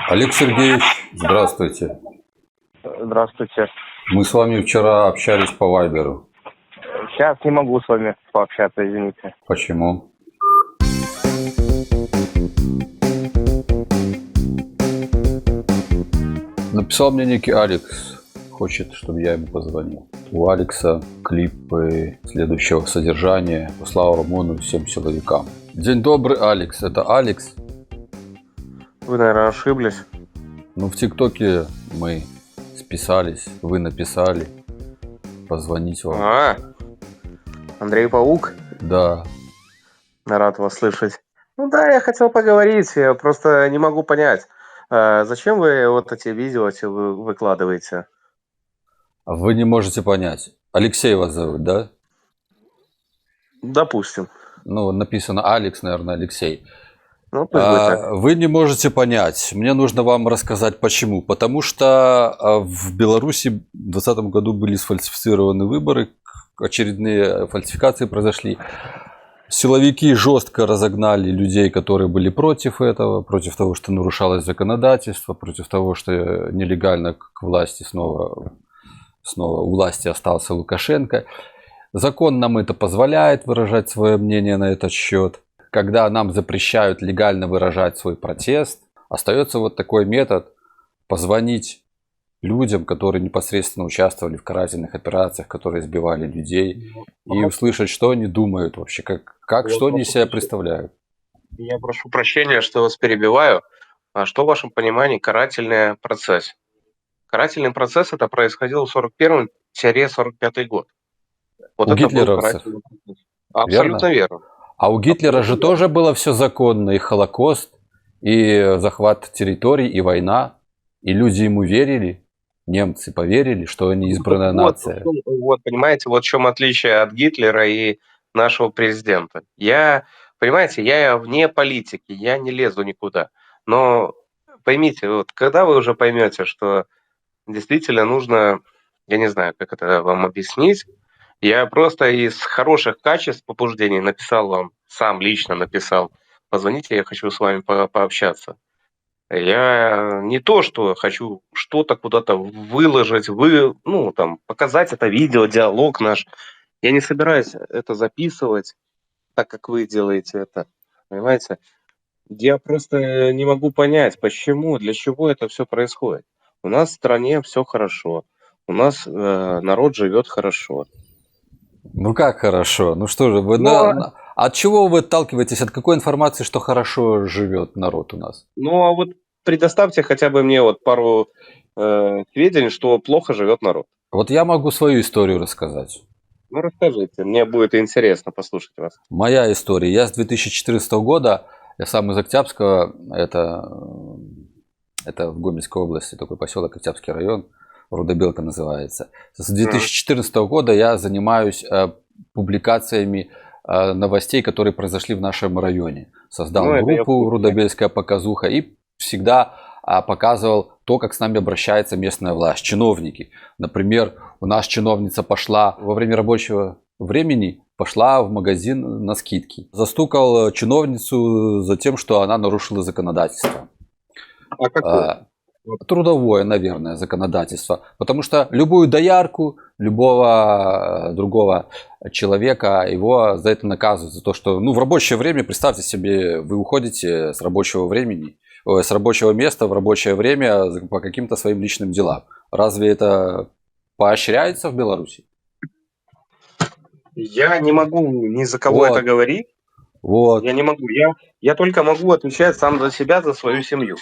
Олег Сергеевич, здравствуйте. Здравствуйте. Мы с вами вчера общались по Вайберу. Сейчас не могу с вами пообщаться, извините. Почему? Написал мне некий Алекс. Хочет, чтобы я ему позвонил. У Алекса клипы следующего содержания. Слава Рамону и всем силовикам. День добрый, Алекс. Это Алекс? Вы, наверное, ошиблись. Ну, в ТикТоке мы списались, вы написали. Позвонить вам. Андрей Паук? Да. Рад вас слышать. Ну да, я хотел поговорить, я просто не могу понять, зачем вы вот эти видео выкладываете? Вы не можете понять. Алексей вас зовут, да? Допустим. Ну, написано Алекс, наверное, Алексей. Ну, пусть будет так. Вы не можете понять. Мне нужно вам рассказать, почему. Потому что в Беларуси в 2020 году были сфальсифицированы выборы, очередные фальсификации произошли. Силовики жестко разогнали людей, которые были против этого, против того, что нарушалось законодательство, против того, что нелегально к власти снова у власти остался Лукашенко. Закон нам это позволяет выражать свое мнение на этот счет. Когда нам запрещают легально выражать свой протест, остается вот такой метод: позвонить людям, которые непосредственно участвовали в карательных операциях, которые избивали людей, и услышать, что они думают вообще, что они себя представляют. Я прошу прощения, что вас перебиваю. А что в вашем понимании карательный процесс? Карательный процесс это происходил в 41-45 год. Вот У это был гитлеровцев. карательный процесс. Абсолютно верно. А у Гитлера же тоже было все законно, и Холокост, и захват территорий, и война. И люди ему верили, немцы поверили, что они избранная нация. Вот, понимаете, вот в чем отличие от Гитлера и нашего президента. Я вне политики, я не лезу никуда. Но поймите, вот когда вы уже поймете, что действительно нужно, я не знаю, как это вам объяснить, я просто из хороших качеств побуждений написал вам, сам лично написал: позвоните, я хочу с вами пообщаться. Я не то, что хочу что-то куда-то выложить, показать это видео, диалог наш. Я не собираюсь это записывать, так как вы делаете это. Понимаете? Я просто не могу понять, почему, для чего это все происходит. У нас в стране все хорошо. У нас народ живет хорошо. Ну как хорошо? Ну что же, от чего вы отталкиваетесь? От какой информации, что хорошо живет народ у нас? Ну а вот предоставьте хотя бы мне вот пару сведений, что плохо живет народ. Вот я могу свою историю рассказать. Ну расскажите, мне будет интересно послушать вас. Моя история. Я с 2014 года, я сам из Октябрьского, это в Гомельской области, такой поселок, Октябрьский район, Рудобелка называется. С 2014 года я занимаюсь публикациями новостей, которые произошли в нашем районе. Создал группу «Рудобельская показуха» и всегда показывал то, как с нами обращается местная власть, чиновники. Например, у нас чиновница пошла во время рабочего времени, пошла в магазин на скидки. Застукал чиновницу за тем, что она нарушила законодательство. А какое? Трудовое, наверное, законодательство. Потому что любую доярку, любого другого человека, его за это наказывают. За то, что в рабочее время, представьте себе, вы уходите с рабочего времени, с рабочего места в рабочее время по каким-то своим личным делам. Разве это поощряется в Беларуси? Я не могу ни за кого это говорить. Вот. Я не могу. Я только могу отвечать сам за себя, за свою семью.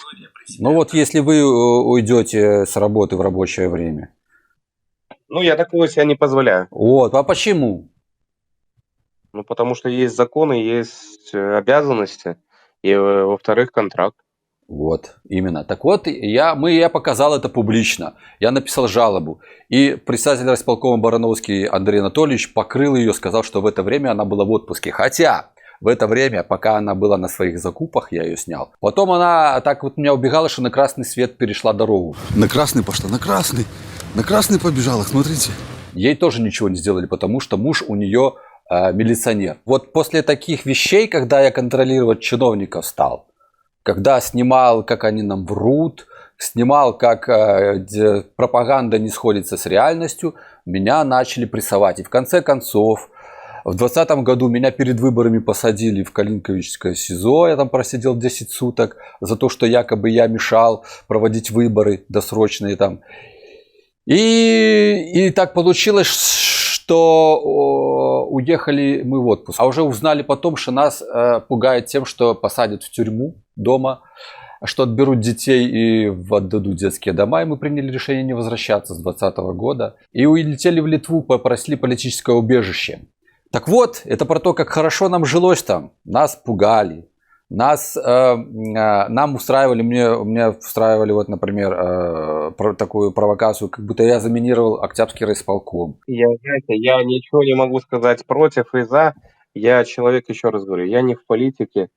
Ну вот если вы уйдете с работы в рабочее время. Ну, я такого себе не позволяю. Вот. А почему? Ну, потому что есть законы, есть обязанности, и, во-вторых, контракт. Вот, именно. Так вот, я показал это публично. Я написал жалобу. И председатель райисполкома Барановский Андрей Анатольевич покрыл ее, сказал, что в это время она была в отпуске. Хотя в это время, пока она была на своих закупах, я ее снял. Потом она так вот меня убегала, что на красный свет перешла дорогу. На красный пошла, на красный. На красный побежала, смотрите. Ей тоже ничего не сделали, потому что муж у нее милиционер. Вот после таких вещей, когда я контролировать чиновников стал, когда снимал, как они нам врут, снимал, как пропаганда не сходится с реальностью, меня начали прессовать. И в конце концов, в 2020 году меня перед выборами посадили в Калинковичское СИЗО, я там просидел 10 суток за то, что якобы я мешал проводить выборы досрочные там. И так получилось, что уехали мы в отпуск. А уже узнали потом, что нас пугает тем, что посадят в тюрьму дома, что отберут детей и отдадут детские дома. И мы приняли решение не возвращаться с 2020 года. И улетели в Литву, попросили политическое убежище. Так вот, это про то, как хорошо нам жилось там. Нас пугали. Нам устраивали, мне устраивали, вот, например, такую провокацию, как будто я заминировал Октябрьский райисполком. Знаете, я ничего не могу сказать против и за. Я человек, еще раз говорю, я не в политике.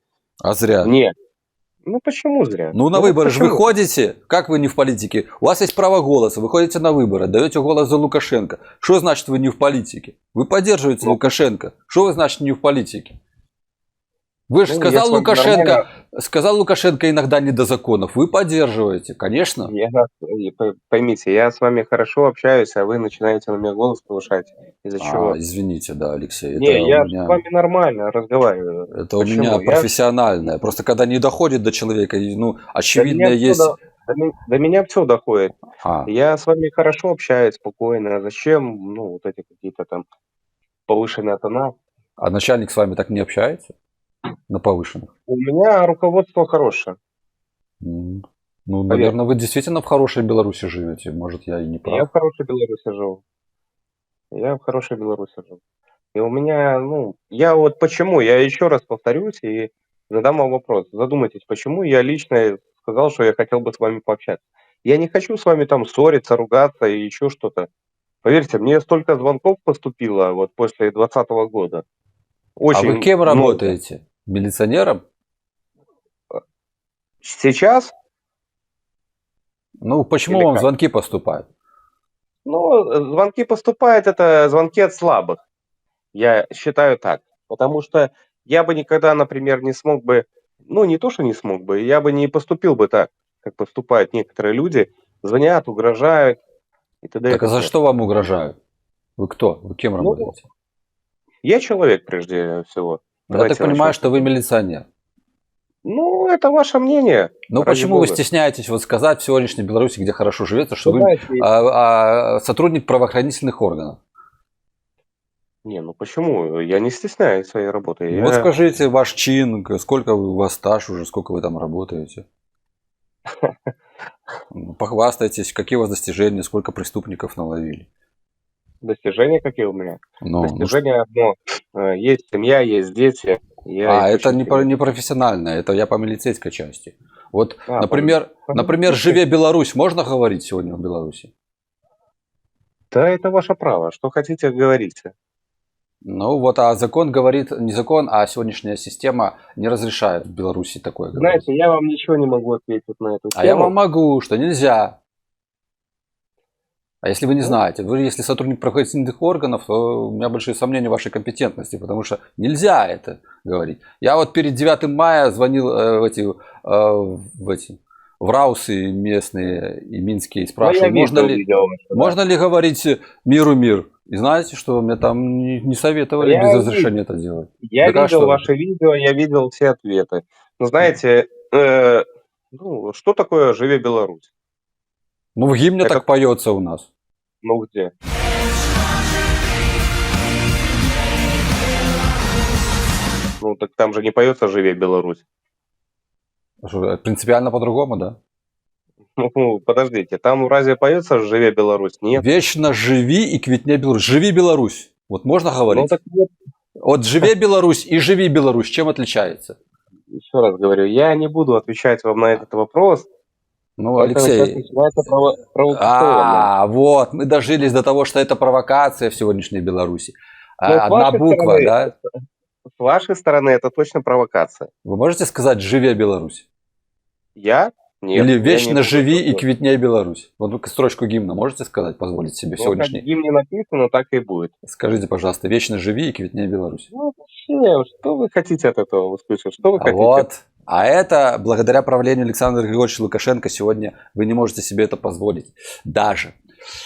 А зря. Нет. Ну почему зря? Ну на вот выборы же вы почему? ходите, как вы не в политике? У вас есть право голоса, вы ходите на выборы, даете голос за Лукашенко. Что значит вы не в политике? Вы поддерживаете Лукашенко. Что вы значит не в политике? Вы же Ну, сказал я с вами Лукашенко, сказал Лукашенко иногда не до законов. Вы поддерживаете, конечно. Поймите, я с вами хорошо общаюсь, а вы начинаете на меня голос повышать. Из-за чего? Извините, да, Алексей. Не, Это я у с меня, вами нормально разговариваю. это у Почему? меня Я- профессиональное. Просто когда не доходит до человека, ну, До очевидно, меня всё есть... до меня все доходит. А, Я с вами хорошо общаюсь, спокойно. Зачем, ну, вот эти какие-то там повышенные тона? а начальник с вами так не общается? На повышенных? У меня руководство хорошее. Ну, Поверь. наверное, вы действительно в хорошей Беларуси живете. Может, я и не Я прав. в хорошей Беларуси живу. Я в хорошей Беларуси живу. И у меня, ну, я вот почему, я еще раз повторюсь и задам вам вопрос. Задумайтесь, почему я лично сказал, что я хотел бы с вами пообщаться. Я не хочу с вами там ссориться, ругаться и еще что-то. Поверьте, мне столько звонков поступило вот после 2020 года. А Очень вы кем много. работаете? Милиционером? Сейчас, Ну, почему Или вам как? звонки поступают? ну, звонки поступают, это звонки от слабых. Я считаю так. Потому что я бы никогда, например, не смог бы, ну, не то, что не смог бы, я бы не поступил бы так, как поступают некоторые люди. Звонят, угрожают и т.д. и Так а за т.п. что вам угрожают? Вы кто? Вы кем Ну, работаете? я человек прежде всего. Я Давайте так понимаю, начнем с что вы этого. милиционер. Ну, это ваше мнение. Но ради почему вы бога. стесняетесь вот сказать в сегодняшней Беларуси, где хорошо живется, что Вы вы знаете, сотрудник правоохранительных органов? не, ну почему? Я не стесняюсь своей работы. Ну вот Я... скажите ваш чин, сколько у вас стаж уже, сколько вы там работаете? Похвастайтесь, какие у вас достижения, сколько преступников наловили. Достижения какие у меня? Ну, Достижение одно. Есть семья, есть дети. Я их это очень ценю. не профессионально, это я по милицейской части. Вот, например, по например, милицейской. «Живе Беларусь» можно говорить сегодня в Беларуси? Да, это ваше право. Что хотите, говорите. Ну вот, а закон говорит, не закон, а сегодняшняя система не разрешает в Беларуси такое говорить. Знаете, я вам ничего не могу ответить на эту А я вам тему. могу, что нельзя. А если вы не Ну, знаете, вы если сотрудник правоохранительных органов, то у меня большие сомнения в вашей компетентности, потому что нельзя это говорить. Я вот перед 9 мая звонил в Раусы местные и минские и ну, я спрашивал, видео видел ваше, да. можно ли говорить миру мир. И знаете, что мне там не советовали Я без ви- разрешения это делать. Я Так а видел что? ваши видео, я видел все ответы. Но знаете, ну, что такое «Живе Беларусь»? Ну в гимне Это, так поется у нас. ну, где? Ну, так там же не поется «Живе Беларусь». Что, принципиально по-другому, да? Ну, подождите, там разве поется «Живе Беларусь»? Нет. Вечно живи и квитне Беларусь. Живи Беларусь. Вот можно Ну, говорить? так вот, Вот живи Беларусь и живи Беларусь. Чем отличается? еще раз говорю, я не буду отвечать вам на этот вопрос. Ну, Это сейчас Алексей. начинается провокационно. Вот, мы дожились до того, что это провокация в сегодняшней Беларуси. Но с Одна вашей буква, стороны, да? с вашей стороны это точно провокация. Вы можете сказать «Живе Беларусь»? Я? Нет, Или я не «Вечно буду живи и такое. кветней Беларусь». Вот вы строчку гимна можете сказать, позволить себе Ну, как в сегодняшний? гимне написано, так и будет. Скажите, пожалуйста, «Вечно живи и кветней Беларусь». Ну, вообще, что вы хотите от этого услышать? Что вы хотите? Вот. А это благодаря правлению Александра Григорьевича Лукашенко сегодня вы не можете себе это позволить. Даже.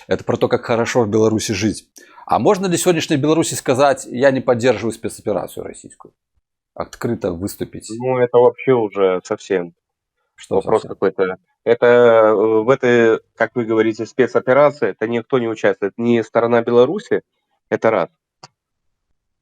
Это про то, как хорошо в Беларуси жить. А можно ли сегодняшней Беларуси сказать: я не поддерживаю спецоперацию российскую? Открыто выступить. Ну, это вообще уже совсем Что вопрос совсем? какой-то. Это в этой, как вы говорите, спецоперации, это никто не участвует. Ни сторона Беларуси, это раз.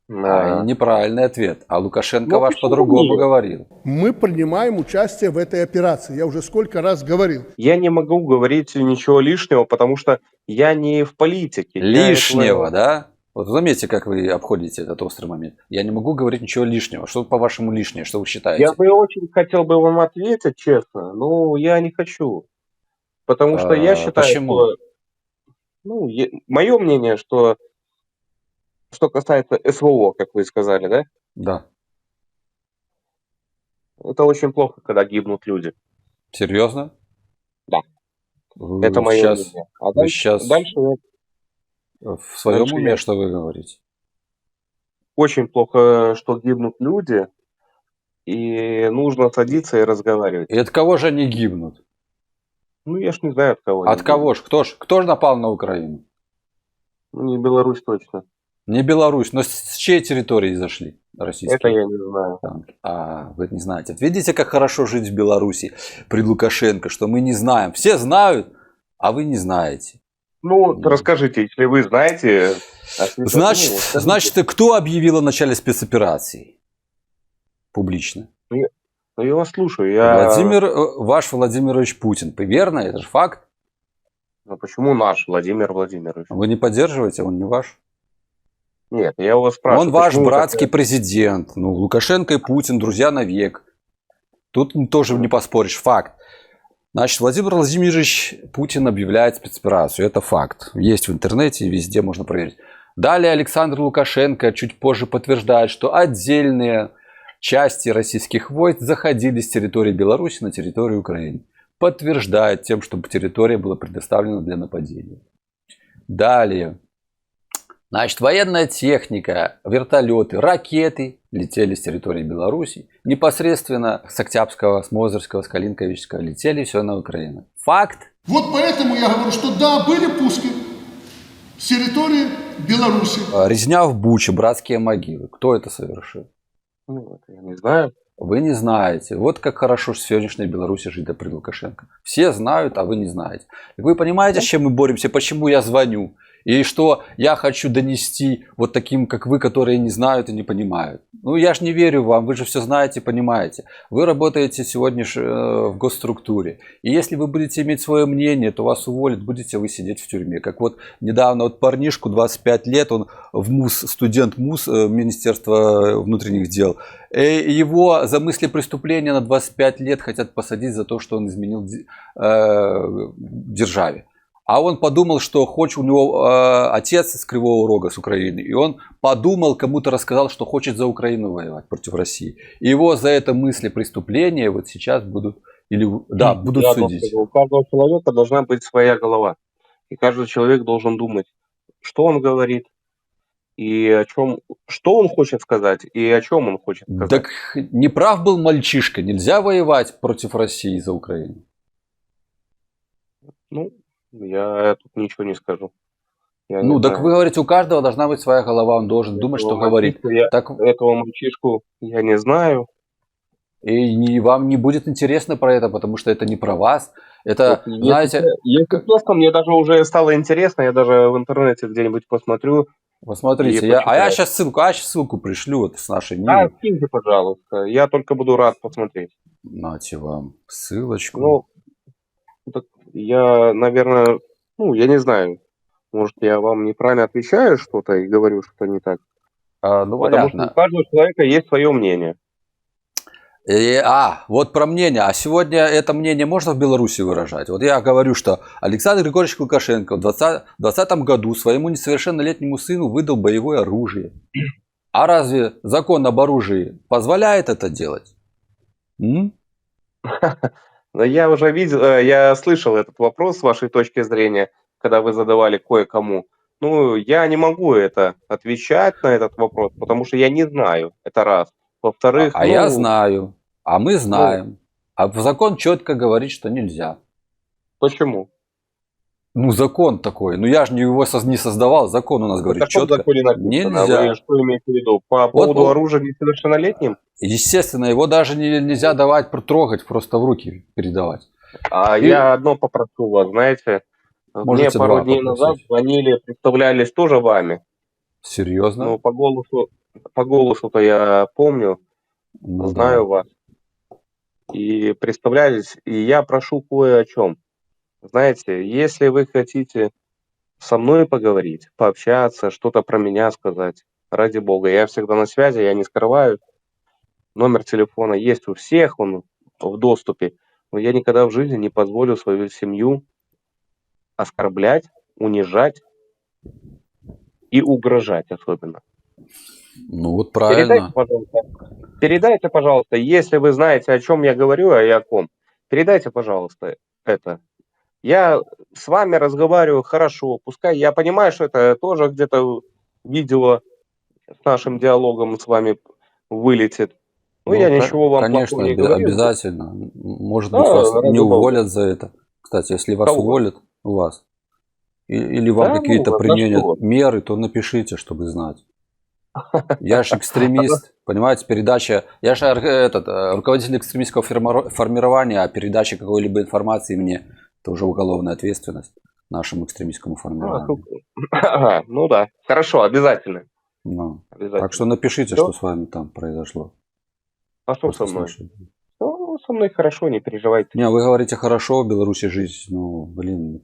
А А, неправильный ответ. А Лукашенко Ну, ваш почему по-другому нет? говорил. Мы принимаем участие в этой операции. Я уже сколько раз говорил. Я не могу говорить ничего лишнего, потому что я не в политике. Лишнего, да? Вот заметьте, как вы обходите этот острый момент. Я не могу говорить ничего лишнего. Что по-вашему лишнее? Что вы считаете? Я бы очень хотел бы вам ответить честно, но я не хочу. Потому что я считаю, Почему? что... Ну, мое мнение, что касается СВО, как вы сказали, да? Да. Это очень плохо, когда гибнут люди. Серьезно? Да. Вы Это мое сейчас, мнение. А вы сейчас дальше в своем дальше уме, я- что вы говорите? очень плохо, что гибнут люди, и нужно садиться и разговаривать. И от кого же они гибнут? Ну, я ж не знаю, от кого От они кого гибнут. ж? Кто ж напал на Украину? Ну, не Беларусь точно. Не Беларусь, но с чьей территории зашли российские Это я не знаю. танки? А, вы не знаете. Вот видите, как хорошо жить в Беларуси при Лукашенко, что мы не знаем. Все знают, а вы не знаете. Ну, вот расскажите, если вы знаете... Значит, скажите. значит, кто объявил о начале спецоперации? Публично. Ну, я вас слушаю. Ваш Владимирович Путин. Верно? Это же факт. Ну, почему наш Владимир Владимирович? Вы не поддерживаете, он не ваш. Нет, я у вас спрашиваю. Он ваш почему вы братский президент. Ну, Лукашенко и Путин друзья навек. Тут тоже не поспоришь. Факт. Значит, Владимир Владимирович Путин объявляет спецоперацию. Это факт. Есть в интернете и везде можно проверить. Далее Александр Лукашенко чуть позже подтверждает, что отдельные части российских войск заходили с территории Беларуси на территорию Украины. Подтверждает тем, чтобы территория была предоставлена для нападения. Далее. Значит, военная техника, вертолеты, ракеты летели с территории Беларуси. Непосредственно с Октябрьского, с Мозырского, с Калинковичского летели все на Украину. Факт. Вот поэтому я говорю, что да, были пуски с территории Беларуси. Резня в Буче, братские могилы. Кто это совершил? Ну, это я не знаю. Вы не знаете. Вот как хорошо в сегодняшней Беларуси жить при Лукашенко. Все знают, а вы не знаете. Вы понимаете, с чем мы боремся? Почему я звоню? И что я хочу донести вот таким, как вы, которые не знают и не понимают. Ну, я же не верю вам, вы же все знаете и понимаете. Вы работаете сегодня в госструктуре. И если вы будете иметь свое мнение, то вас уволят, будете вы сидеть в тюрьме. Как вот недавно вот парнишку, 25 лет, он в МУС, студент МУС, Министерства внутренних дел. Его за мысли преступления на 25 лет хотят посадить за то, что он изменил державе. А он подумал, что хочет, у него отец с Кривого Рога, с Украины, и он подумал, кому-то рассказал, что хочет за Украину воевать против России. И его за это мысли преступления вот сейчас будут, будут судить. У каждого человека должна быть своя голова. И каждый человек должен думать, что он говорит, и о чем, что он хочет сказать, и о чем он хочет сказать. Так неправ был мальчишка, нельзя воевать против России за Украину. Ну, я тут ничего не скажу. Ну, так вы говорите, у каждого должна быть своя голова, он должен думать, что говорит. Этого мальчишку я не знаю. И вам не будет интересно про это, потому что это не про вас. Это, вот, знаете... Если честно, мне даже уже стало интересно, я даже в интернете где-нибудь посмотрю. Посмотрите, я сейчас ссылку пришлю вот с нашей Нины. Скиньте, пожалуйста, я только буду рад посмотреть. Нате вам ссылочку. Ну, так я, наверное, я не знаю, может, я вам неправильно отвечаю что-то и говорю, что не так. Ну, потому что у каждого человека есть свое мнение. Вот про мнение. А сегодня это мнение можно в Беларуси выражать? Вот я говорю, что Александр Григорьевич Лукашенко в 2020 году своему несовершеннолетнему сыну выдал боевое оружие. А разве закон об оружии позволяет это делать? Но я уже видел, я слышал этот вопрос с вашей точки зрения, когда вы задавали кое-кому. Ну, я не могу это отвечать на этот вопрос, потому что я не знаю. Это раз. Во-вторых, А я знаю, а мы ну, знаем. А закон четко говорит, что нельзя. почему? Ну, закон такой. Ну, я же его не создавал. Закон у нас Это говорит что в четко. законе написано? Вы Нельзя. что имеете в виду? По Вот, поводу оружия несовершеннолетним? естественно, его даже нельзя давать трогать, просто в руки передавать. А И я одно попрошу вас, знаете, мне можете пару два дней назад попросить. звонили, представлялись тоже вами. Серьезно? Ну, по голосу-то я помню, Ну да. знаю вас. И представлялись, и я прошу кое о чем. Знаете, если вы хотите со мной поговорить, пообщаться, что-то про меня сказать, ради бога, я всегда на связи, я не скрываю. Номер телефона есть у всех, он в доступе. Но я никогда в жизни не позволю свою семью оскорблять, унижать и угрожать особенно. Ну вот Передайте, правильно. пожалуйста, передайте, пожалуйста, если вы знаете, о чем я говорю, а я о ком, передайте, пожалуйста, это. Я с вами разговариваю хорошо, пускай я понимаю, что это тоже где-то видео с нашим диалогом с вами вылетит. Ну, Ну, я ничего вам плохого конечно, не говорил. обязательно. Может быть, Да, вас не ради бога. уволят за это. Кстати, если вас Кого? уволят, вас, или вам Да, ну, какие-то за применят что? меры, то напишите, чтобы знать. Я же экстремист, понимаете, передача... Я же руководитель экстремистского формирования, а передача какой-либо информации мне, это уже уголовная ответственность нашему экстремистскому формированию. Ага, ну да. Хорошо, обязательно. Ну, так что Обязательно. напишите, Всё? что с вами там произошло А что со после мной? случая. Ну, со мной хорошо, не переживайте. Не, вы говорите, хорошо в Беларуси жить. Ну, блин.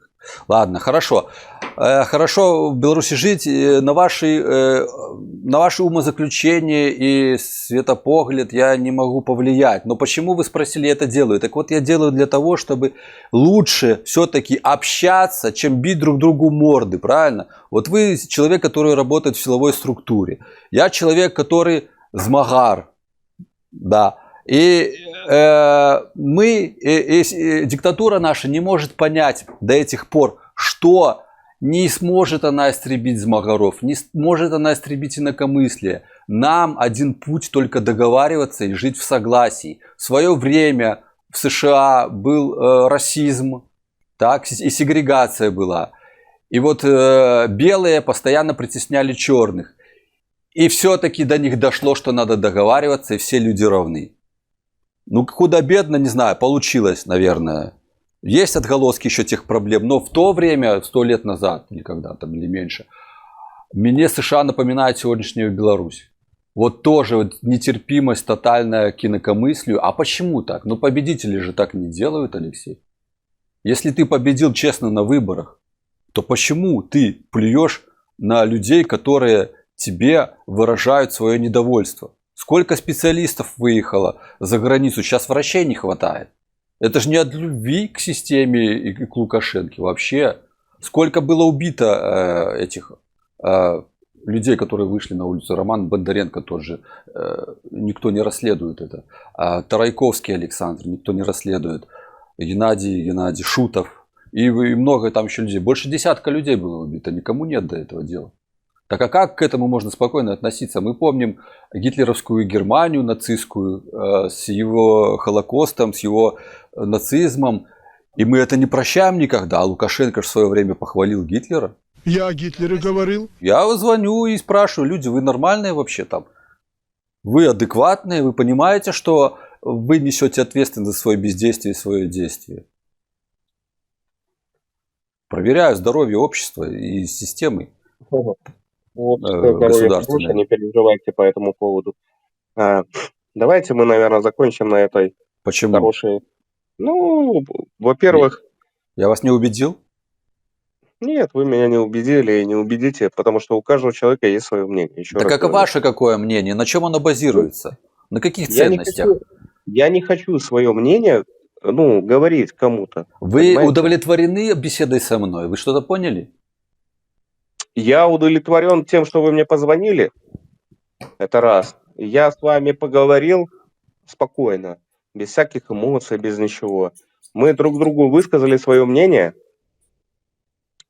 Ладно, хорошо. Хорошо в Беларуси жить. На ваши умозаключения и светопогляд я не могу повлиять. Но почему вы спросили, я это делаю? Так вот, я делаю для того, чтобы лучше все-таки общаться, чем бить друг другу морды, правильно? Вот вы человек, который работает в силовой структуре. Я человек, который змагар, да. И диктатура наша не может понять до этих пор, что не сможет она истребить змагаров, не сможет она истребить инакомыслие. Нам один путь только договариваться и жить в согласии. В свое время в США был расизм, так, и сегрегация была. И вот белые постоянно притесняли черных. И все-таки до них дошло, что надо договариваться, и все люди равны. Ну, худо-бедно, не знаю, получилось, наверное. Есть отголоски еще тех проблем, но в то время, 100 лет назад, или когда-то, или меньше, мне США напоминает сегодняшнюю Беларусь. Вот тоже вот нетерпимость тотальная к инакомыслию. А почему так? Ну, победители же так не делают, Алексей. Если ты победил честно на выборах, то почему ты плюешь на людей, которые тебе выражают свое недовольство? Сколько специалистов выехало за границу? Сейчас врачей не хватает. Это же не от любви к системе и к Лукашенко. Вообще, сколько было убито этих людей, которые вышли на улицу. Роман Бондаренко тот же. Никто не расследует это. Тарайковский Александр. Никто не расследует. Геннадий Шутов. И много там еще людей. Больше десятка людей было убито. Никому нет до этого дела. Так а как к этому можно спокойно относиться? Мы помним гитлеровскую Германию нацистскую с его Холокостом, с его нацизмом. И мы это не прощаем никогда. А Лукашенко в свое время похвалил Гитлера. Я о Гитлере говорил. Я звоню и спрашиваю: люди, вы нормальные вообще там? Вы адекватные? Вы понимаете, что вы несете ответственность за свое бездействие и свое действие? Проверяю здоровье общества и системы. Общество здоровья хорошее, не переживайте по этому поводу. Давайте мы, наверное, закончим на этой Почему? хорошей. Ну, во-первых... Я вас не убедил? Нет, вы меня не убедили и не убедите, потому что у каждого человека есть свое мнение. Еще Так раз как говорю. ваше какое мнение? На чем оно базируется? На каких ценностях? Я не хочу свое мнение, говорить кому-то. Вы понимаете? удовлетворены беседой со мной? Вы что-то поняли? Я удовлетворен тем, что вы мне позвонили. Это раз. Я с вами поговорил спокойно, без всяких эмоций, без ничего. Мы друг другу высказали свое мнение,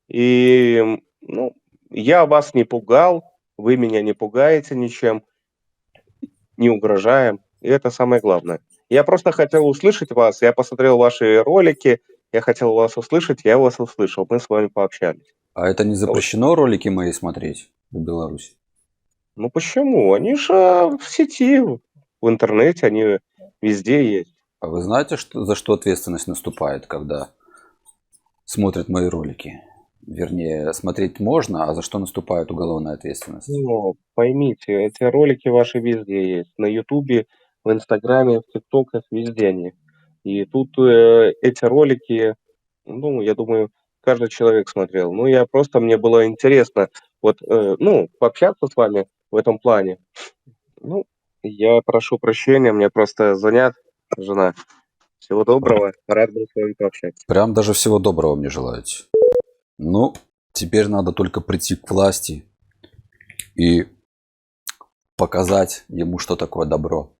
и ну, я вас не пугал, вы меня не пугаете ничем, не угрожаем, и это самое главное. Я просто хотел услышать вас, я посмотрел ваши ролики, я хотел вас услышать, я вас услышал, мы с вами пообщались. А это не Вот. запрещено ролики мои смотреть в Беларуси? Ну почему? Они же в сети, в интернете, они везде есть. А вы знаете, за что ответственность наступает, когда смотрят мои ролики? Вернее, смотреть можно, а за что наступает уголовная ответственность? Ну, поймите, эти ролики ваши везде есть. На Ютубе, в Инстаграме, в ТикТоках, везде они. И тут эти ролики, ну, я думаю, каждый человек смотрел. Ну, мне было интересно, вот, ну, пообщаться с вами в этом плане. Ну, я прошу прощения, мне просто занят жена. Всего доброго, рад был с вами пообщаться. Прям даже всего доброго мне желаете. Ну, теперь надо только прийти к власти и показать ему, что такое добро.